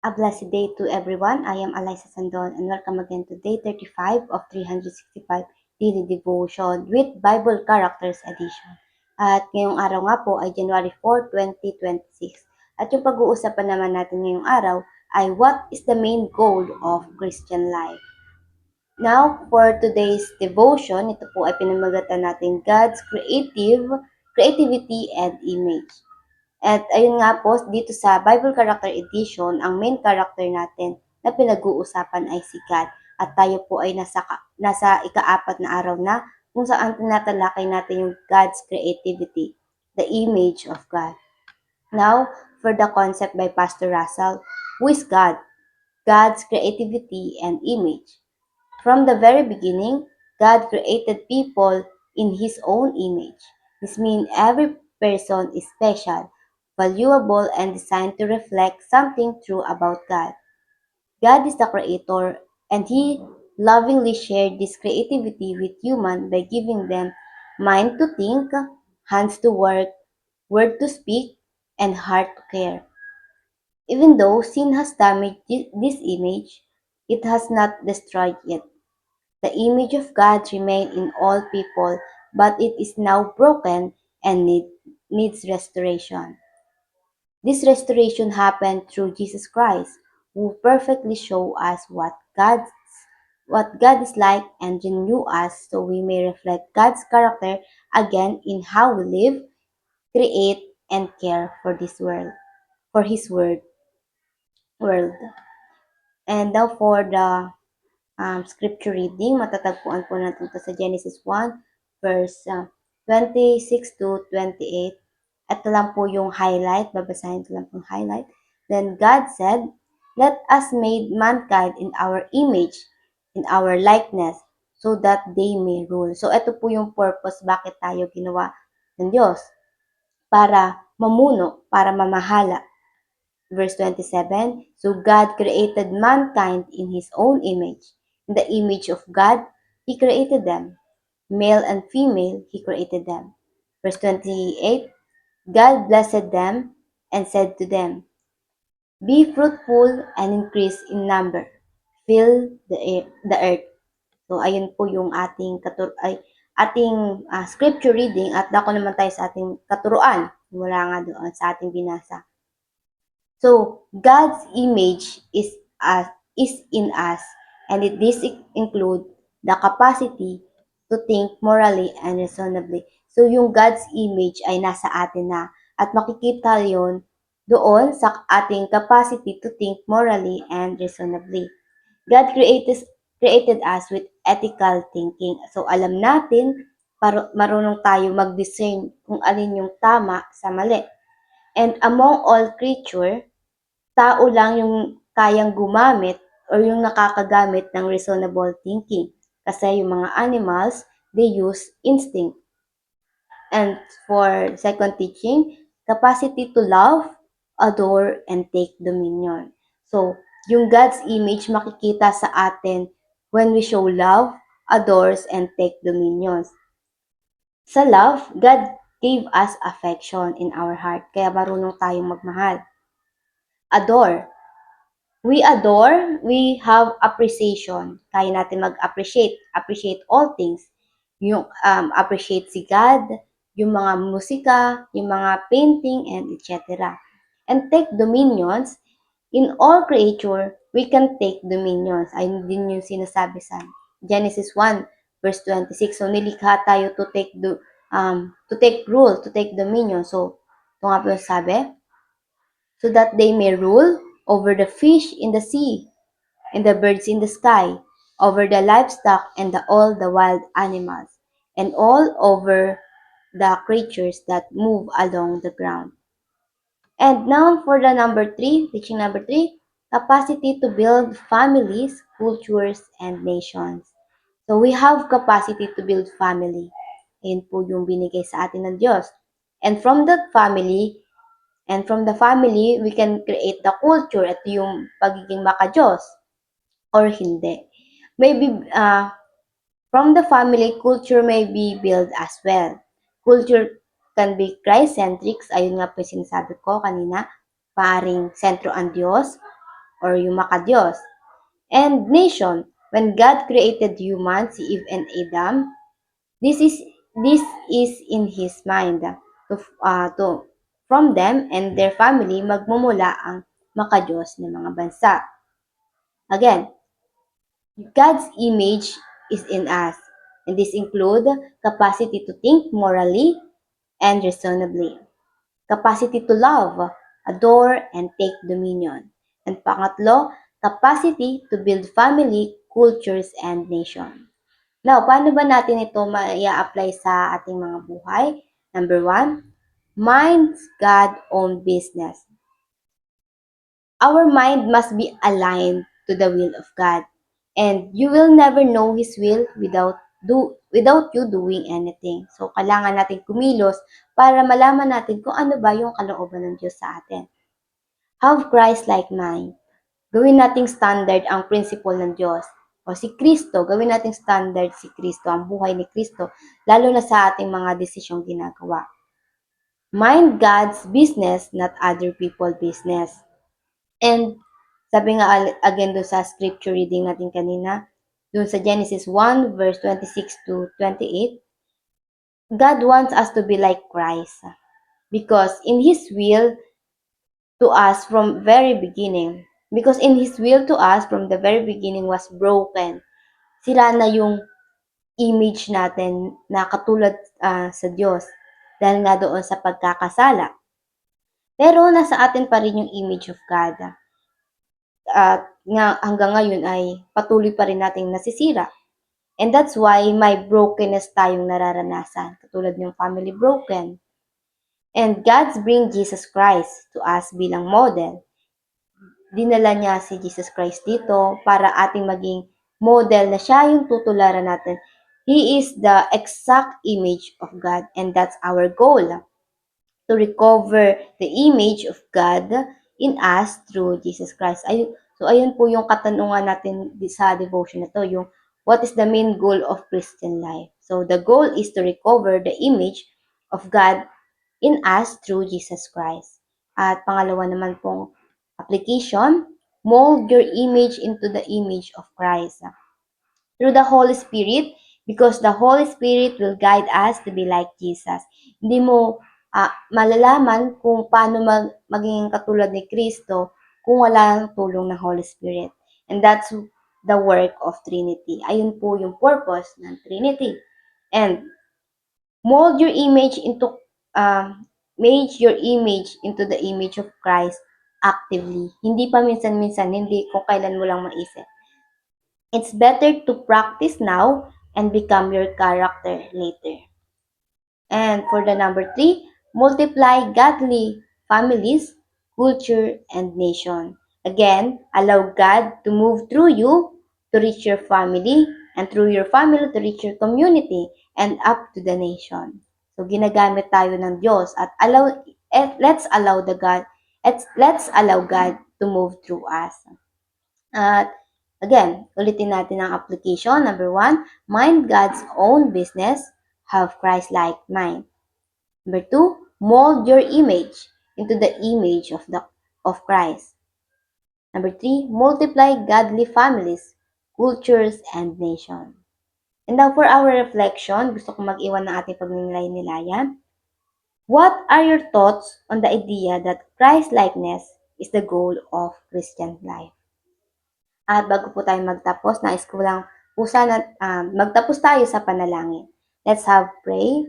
A blessed day to everyone. I am Eliza Sandon and welcome again to day 35 of 365 Daily Devotion with Bible Characters Edition. At ngayong araw nga po ay January 4, 2026. At yung pag-uusapan naman natin ngayong araw ay what is the main goal of Christian life? Now, for today's devotion, ito po ay pinamagatan natin God's creativity and image. At ayun nga po, dito sa Bible Character Edition, ang main character natin na pinag-uusapan ay si God. At tayo po ay nasa ika-4 na araw na kung saan tinatalakay natin yung God's creativity, the image of God. Now, for the concept by Pastor Russell, who is God? God's creativity and image. From the very beginning, God created people in His own image. This means every person is special, valuable, and designed to reflect something true about God. God is the creator, and He lovingly shared this creativity with humans by giving them mind to think, hands to work, word to speak, and heart to care. Even though sin has damaged this image, it has not destroyed it. The image of God remains in all people, but it is now broken and needs restoration. This restoration happened through Jesus Christ, who perfectly showed us what God is like and renew us so we may reflect God's character again in how we live, create, and care for this world, for His world. And now for the scripture reading, matatagpuan po natin ito sa Genesis 1, verse 26 to 28. Ito lang po yung highlight, babasahin ko lang po yung highlight. Then God said, "Let us make mankind in our image, in our likeness, so that they may rule." So ito po yung purpose bakit tayo ginawa ng Diyos. Para mamuno, para mamahala. Verse 27, so God created mankind in His own image. In the image of God, He created them. Male and female, He created them. Verse 28, God blessed them and said to them, be fruitful and increase in number. Fill the earth. So, ayun po yung ating scripture reading at dako naman tayo sa ating katuruan. Mula nga doon sa ating binasa. So, God's image is in us, and this include the capacity to think morally and reasonably. So, yung God's image ay nasa atin na at makikita yon doon sa ating capacity to think morally and reasonably. God created us with ethical thinking. So, alam natin, marunong tayo mag-discern kung alin yung tama sa mali. And among all creature, tao lang yung kayang gumamit or yung nakakagamit ng reasonable thinking. Kasi yung mga animals, they use instinct. And for second teaching, capacity to love, adore, and take dominion. So, yung God's image makikita sa atin when we show love, adores, and take dominions. Sa love, God gave us affection in our heart, kaya marunong tayong magmahal. Adore. We adore, we have appreciation. Kaya natin appreciate all things. Yung appreciate si God, yung mga musika, yung mga painting, and etc. And take dominions. In all creature, we can take dominions. Ayun din yung sinasabi sa Genesis 1, verse 26. So, nilikha tayo to take rule, to take dominion. So, ito nga po yung sabi, so that they may rule over the fish in the sea, and the birds in the sky, over the livestock and all the wild animals, and all over the creatures that move along the ground. And now for the teaching number 3, capacity to build families, cultures, and nations. So we have capacity to build family. Ayan po yung binigay sa atin ng Diyos. And from the family, we can create the culture at yung pagiging maka-Diyos or hindi. Maybe from the family, culture may be built as well. Culture can be Christ-centric, ayun nga po yung sinasabi ko kanina, paring sentro ang Diyos, or yung makadiyos. And nation, when God created humans, si Eve and Adam, this is this is in His mind to from them and their family magmumula ang makadiyos ng mga bansa. Again, God's image is in us, and this include capacity to think morally and reasonably, capacity to love, adore, and take dominion. And pangatlo, capacity to build family, cultures, and nation. Now, paano ba natin ito ma-apply sa ating mga buhay? Number one, mind's God-owned business. Our mind must be aligned to the will of God. And you will never know His will without you doing anything. So, kailangan natin kumilos para malaman natin kung ano ba yung kalooban ng Diyos sa atin. Have Christ-like mind. Gawin nating standard ang principle ng Diyos. O si Kristo, gawin nating standard si Kristo, ang buhay ni Kristo, lalo na sa ating mga desisyong ginagawa. Mind God's business, not other people's business. And sabi nga again doon sa scripture reading natin kanina, doon sa Genesis 1 verse 26 to 28, God wants us to be like Christ because in His will to us from very beginning, because in His will to us from the very beginning was broken. Sira na yung image natin na katulad sa Diyos dahil nga doon sa pagkakasala. Pero nasa atin pa rin yung image of God. At nga hanggang ngayon ay patuloy pa rin nating nasisira. And that's why may brokenness tayong nararanasan, katulad ng family broken. And God's bring Jesus Christ to us bilang model. Dinala niya si Jesus Christ dito para ating maging model na siya yung tutularan natin. He is the exact image of God and that's our goal, to recover the image of God in us through Jesus Christ. So ayun po yung katanungan natin sa devotion na to, yung what is the main goal of Christian life? So the goal is to recover the image of God in us through Jesus Christ. At pangalawa naman pong application, mold your image into the image of Christ through the Holy Spirit, because the Holy Spirit will guide us to be like Jesus. Hindi mo malalaman kung paano maging katulad ni Kristo kung wala ang tulong ng Holy Spirit. And that's the work of Trinity. Ayun po yung purpose ng Trinity. And mold your image into the image of Christ actively. Hindi pa minsan-minsan, hindi kung kailan mo lang maisip. It's better to practice now and become your character later. And for the number 3, multiply godly families, culture, and nation. Again, allow God to move through you to reach your family, and through your family to reach your community, and up to the nation. So, ginagamit tayo ng Diyos at let's allow God to move through us. At again, ulitin natin ang application. Number 1, mind God's own business, have Christ-like mind. Number 2, mold your image into the image of Christ. Number 3, multiply godly families, cultures, and nation. And now for our reflection, gusto ko mag-iwan ng ating pagninilay-nilayan. What are your thoughts on the idea that Christ-likeness is the goal of Christian life? At bago po tayo magtapos, nais ko lang po sana magtapos tayo sa panalangin. Let's have pray.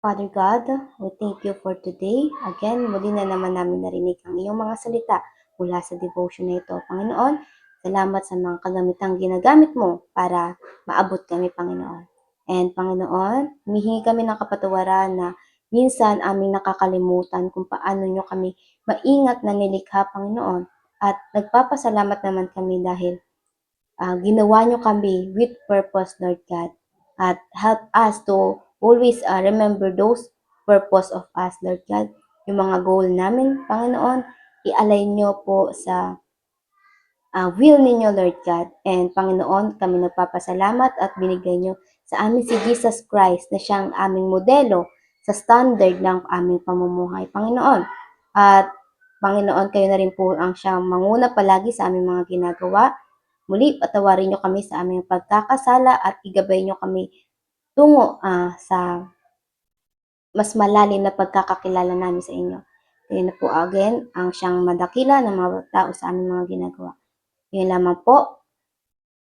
Father God, we thank you for today. Again, muli na naman namin narinig ang iyong mga salita mula sa devotion na ito. Panginoon, salamat sa mga kagamitang ginagamit mo para maabot kami, Panginoon. And Panginoon, humihingi kami ng kapatawaran na minsan aming nakakalimutan kung paano nyo kami maingat na nilikha, Panginoon. At nagpapasalamat naman kami dahil ginawa nyo kami with purpose, Lord God. At help us to always remember those purpose of us, Lord God. Yung mga goal namin, Panginoon, i-align nyo po sa will ninyo, Lord God. And Panginoon, kami nagpapasalamat at binigay nyo sa amin si Jesus Christ na siyang aming modelo sa standard ng aming pamumuhay, Panginoon. At Panginoon, kayo na rin po ang siyang manguna palagi sa aming mga ginagawa. Muli, patawarin niyo kami sa aming pagkakasala at igabay niyo kami tungo sa mas malalim na pagkakakilala namin sa inyo. Kayo na po again ang siyang madakila ng mga tao sa aming mga ginagawa. Yun lamang po.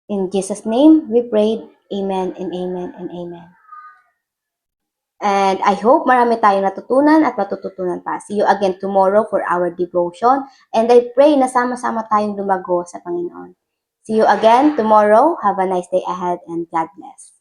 In Jesus' name, we prayed. Amen and amen and amen. And I hope marami tayong natutunan at matututunan pa. See you again tomorrow for our devotion. And I pray na sama-sama tayong lumago sa Panginoon. See you again tomorrow. Have a nice day ahead and God bless.